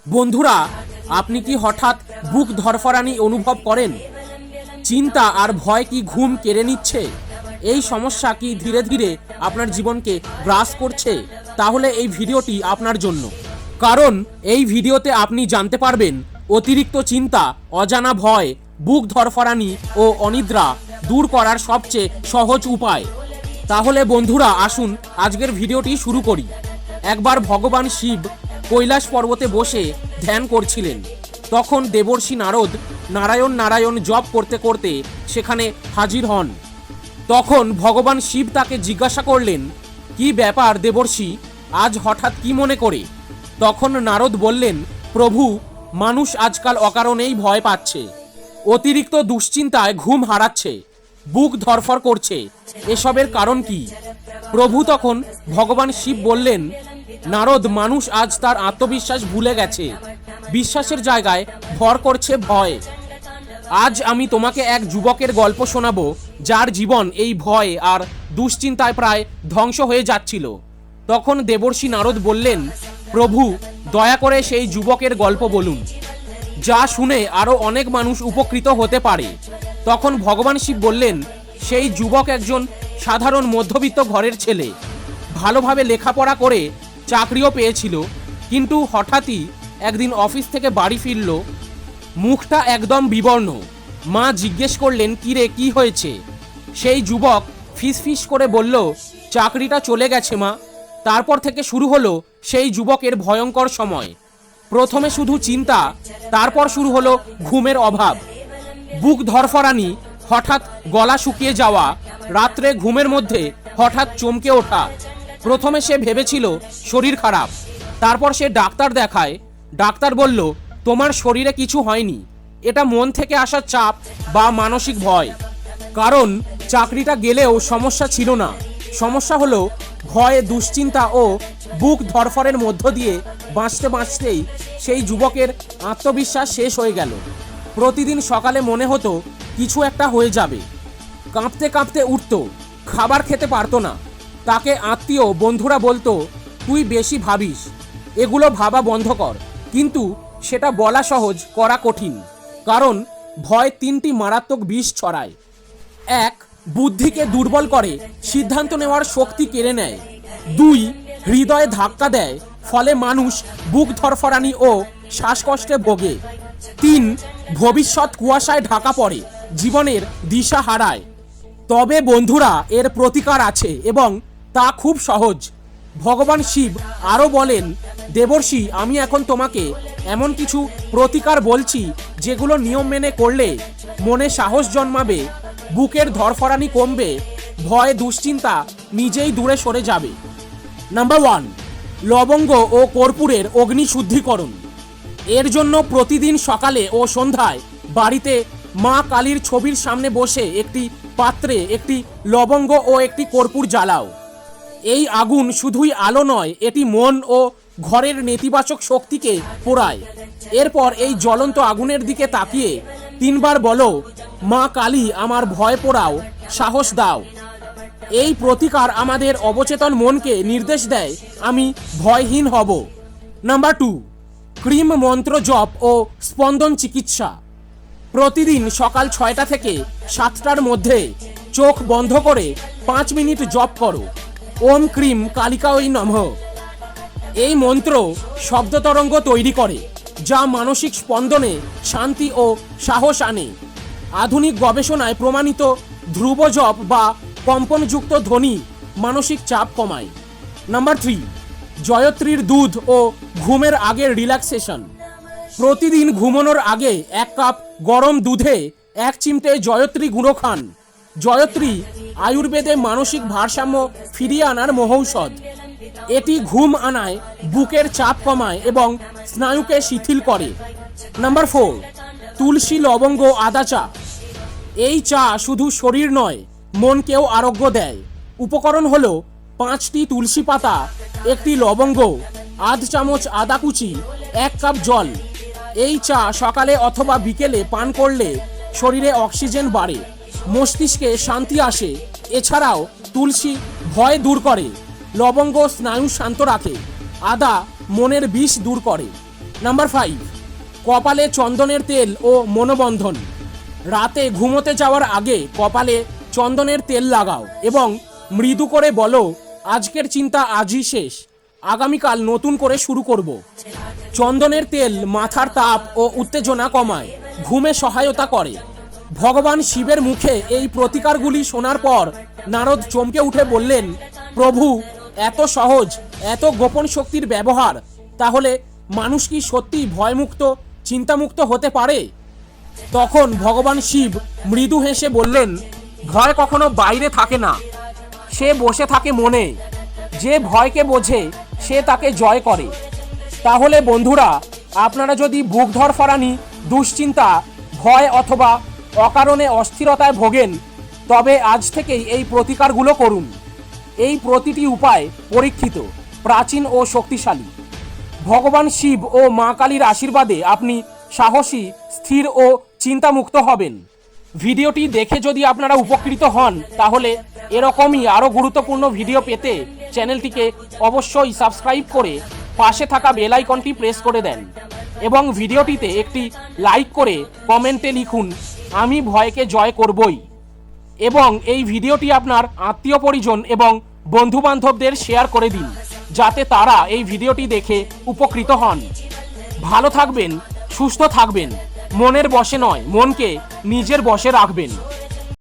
বন্ধুরা, আপনি কি হঠাৎ বুক ধড়ফড়ানি অনুভব করেন? চিন্তা আর ভয় কি ঘুম কেড়ে নিচ্ছে? এই সমস্যা কি ধীরে ধীরে আপনার জীবনকে গ্রাস করছে? তাহলে এই ভিডিওটি আপনার জন্য। কারণ এই ভিডিওতে আপনি জানতে পারবেন অতিরিক্ত চিন্তা, অজানা ভয়, বুক ধড়ফড়ানি ও অনিদ্রা দূর করার সবচেয়ে সহজ উপায়। তাহলে বন্ধুরা, আসুন আজকের ভিডিওটি শুরু করি। একবার ভগবান শিব কৈলাস পর্বতে বসে ধ্যান করছিলেন। তখন দেবর্ষি নারদ নারায়ণ নারায়ণ জপ করতে করতে সেখানে হাজির হন। তখন ভগবান শিব তাকে জিজ্ঞাসা করলেন, কি ব্যাপার দেবর্ষি, আজ হঠাৎ কি মনে করে? তখন নারদ বললেন, প্রভু, মানুষ আজকাল অকারণেই ভয় পাচ্ছে, অতিরিক্ত দুশ্চিন্তায় ঘুম হারাচ্ছে, বুক ধড়ফড় করছে। এসবের কারণ কি? প্রভু তখন ভগবান শিব বললেন, নারদ, মানুষ আজ তার আত্মবিশ্বাস ভুলে গেছে, বিশ্বাসের জায়গায় ভর করছে ভয়। আজ আমি তোমাকে এক যুবকের গল্প শোনাবো, যার জীবন এই ভয় আর দুশ্চিন্তায় প্রায় ধ্বংস হয়ে যাচ্ছিল। তখন দেবর্ষি নারদ বললেন, প্রভু, দয়া করে সেই যুবকের গল্প বলুন, যা শুনে আরও অনেক মানুষ উপকৃত হতে পারে। তখন ভগবান শিব বললেন, সেই যুবক একজন সাধারণ মধ্যবিত্ত ঘরের ছেলে, ভালোভাবে লেখাপড়া করে চাকরিও পেয়েছিল, কিন্তু হঠাৎই একদিন অফিস থেকে বাড়ি ফিরল, মুখটা একদম বিবর্ণ। মা জিজ্ঞেস করলেন, কিরে, কি হয়েছে? সেই যুবক ফিসফিস করে বলল, চাকরিটা চলে গেছে মা। তারপর থেকে শুরু হলো সেই যুবকের ভয়ঙ্কর সময়। প্রথমে শুধু চিন্তা, তারপর শুরু হলো ঘুমের অভাব, বুক ধড়ফড়ানি, হঠাৎ গলা শুকিয়ে যাওয়া, রাত্রে ঘুমের মধ্যে হঠাৎ চমকে ওঠা। প্রথমে সে ভেবেছিল শরীর খারাপ, তারপর সে ডাক্তার দেখায়। ডাক্তার বলল, তোমার শরীরে কিছু হয়নি, এটা মন থেকে আসা চাপ বা মানসিক ভয়। কারণ চাকরিটা গেলেও সমস্যা ছিল না, সমস্যা হলো ভয়, দুশ্চিন্তা ও বুক ধড়ফড়ের মধ্য দিয়ে বাঁচতে বাঁচতেই সেই যুবকের আত্মবিশ্বাস শেষ হয়ে গেল। প্রতিদিন সকালে মনে হতো কিছু একটা হয়ে যাবে, কাঁপতে কাঁপতে উঠত, খাবার খেতে পারতো না। তাকে আত্মীয় বন্ধুরা বলতো, তুই বেশি ভাবিস, এগুলো ভাবা বন্ধ কর। কিন্তু সেটা বলা সহজ, করা কঠিন। কারণ ভয় তিনটি মারাত্মক বিষ ছড়ায়। এক, বুদ্ধিকে দুর্বল করে, সিদ্ধান্ত নেওয়ার শক্তি কেড়ে নেয়। দুই, হৃদয়ে ধাক্কা দেয়, ফলে মানুষ বুক ধড়ফড়ানি ও শ্বাসকষ্টে ভোগে। তিন, ভবিষ্যৎ কুয়াশায় ঢাকা পড়ে, জীবনের দিশা হারায়। তবে বন্ধুরা, এর প্রতিকার আছে এবং তা খুব সহজ। ভগবান শিব আরও বলেন, দেবর্ষি, আমি এখন তোমাকে এমন কিছু প্রতিকার বলছি, যেগুলো নিয়ম মেনে করলে মনে সাহস জন্মাবে, বুকের ধড়ফড়ানি কমবে, ভয় দুশ্চিন্তা নিজেই দূরে সরে যাবে। নাম্বার 1, লবঙ্গ ও কর্পূরের অগ্নি শুদ্ধিকরণ। এর জন্য প্রতিদিন সকালে ও সন্ধ্যায় বাড়িতে মা কালীর ছবির সামনে বসে একটি পাত্রে একটি লবঙ্গ ও একটি কর্পূর জ্বালাও। এই আগুন শুধুই আলো নয়, এটি মন ও ঘরের নেতিবাচক শক্তিকে পোড়ায়। এরপর এই জ্বলন্ত আগুনের দিকে তাকিয়ে 3 বার বলো, মা কালী, আমার ভয় পোড়াও, সাহস দাও। এই প্রতিকার আমাদের অবচেতন মনকে নির্দেশ দেয়, আমি ভয়হীন হব। নাম্বার 2, ক্রিম মন্ত্র জপ ও স্পন্দন চিকিৎসা। প্রতিদিন সকাল 6টা থেকে 7টার মধ্যে চোখ বন্ধ করে 5 মিনিট জপ করো, ওম ক্রিম কালিকাই নমঃ। এই মন্ত্র শব্দ তরঙ্গ তৈরি করে, যা মানসিক স্পন্দনে শান্তি ও সাহস আনে। আধুনিক গবেষণায় প্রমাণিত ধ্রুব জপ বা কম্পনযুক্ত ধ্বনি মানসিক চাপ কমায়। নাম্বার 3, জয়ত্রীর দুধ ও ঘুমের আগের রিল্যাক্সেশন। প্রতিদিন ঘুমানোর আগে 1 কাপ গরম দুধে 1 চিমটে জয়ত্রী গুঁড়ো খান। জয়ত্রী আয়ুর্বেদে মানসিক ভারসাম্য ফিরিয়ে আনার মহৌষধ। এটি ঘুম আনায়, বুকের চাপ কমায় এবং স্নায়ুকে শিথিল করে। নাম্বার 4, তুলসী লবঙ্গ আদা চা। এই চা শুধু শরীর নয়, মনকেও আরোগ্য দেয়। উপকরণ হলো 5টি তুলসী পাতা, 1টি লবঙ্গ, আধ চামচ আদা কুচি, 1 কাপ জল। এই চা সকালে অথবা বিকেলে পান করলে শরীরে অক্সিজেন বাড়ে, মস্তিষ্কে শান্তি আসে। এছাড়াও তুলসী ভয় দূর করে, লবঙ্গ স্নায়ু শান্ত রাখে, আদা মনের বিষ দূর করে। নাম্বার 5, কপালে চন্দনের তেল ও মনোবন্ধন। রাতে ঘুমোতে যাওয়ার আগে কপালে চন্দনের তেল লাগাও এবং মৃদু করে বলো, আজকের চিন্তা আজই শেষ, আগামীকাল নতুন করে শুরু করব। চন্দনের তেল মাথার তাপ ও উত্তেজনা কমায়, ঘুমে সহায়তা করে। ভগবান শিবের মুখে এই প্রতিকারগুলি শোনার পর নারদ চমকে উঠে বললেন, প্রভু, এত সহজ, এত গোপন শক্তির ব্যবহার, তাহলে মানুষ কি সত্যি ভয়মুক্ত, চিন্তামুক্ত হতে পারে? তখন ভগবান শিব মৃদু হেসে বললেন, ভয় কখনো বাইরে থাকে না, সে বসে থাকে মনে। যে ভয়কে বোঝে সে তাকে জয় করে। তাহলে বন্ধুরা, আপনারা যদি বুক ধড়ফড়ানি, দুশ্চিন্তা, ভয় অথবা অকারণে অস্থিরতায় ভোগেন, তবে আজ থেকেই এই প্রতিকারগুলো করুন। এই প্রতিটি উপায় পরীক্ষিত, প্রাচীন ও শক্তিশালী। ভগবান শিব ও মা কালীর আশীর্বাদে আপনি সাহসী, স্থির ও চিন্তামুক্ত হবেন। ভিডিওটি দেখে যদি আপনারা উপকৃত হন, তাহলে এরকমই আরও গুরুত্বপূর্ণ ভিডিও পেতে চ্যানেলটিকে অবশ্যই সাবস্ক্রাইব করে পাশে থাকা বেল আইকনটি প্রেস করে দেন এবং ভিডিওটিতে একটি লাইক করে কমেন্টে লিখুন, আমি ভয়কে জয় করবই। এবং এই ভিডিওটি আপনার আত্মীয় পরিজন এবং বন্ধুবান্ধবদের শেয়ার করে দিন, যাতে তারা এই ভিডিওটি দেখে উপকৃত হন। ভালো থাকবেন, সুস্থ থাকবেন, মনের বশে নয়, মনকে নিজের বশে রাখবেন।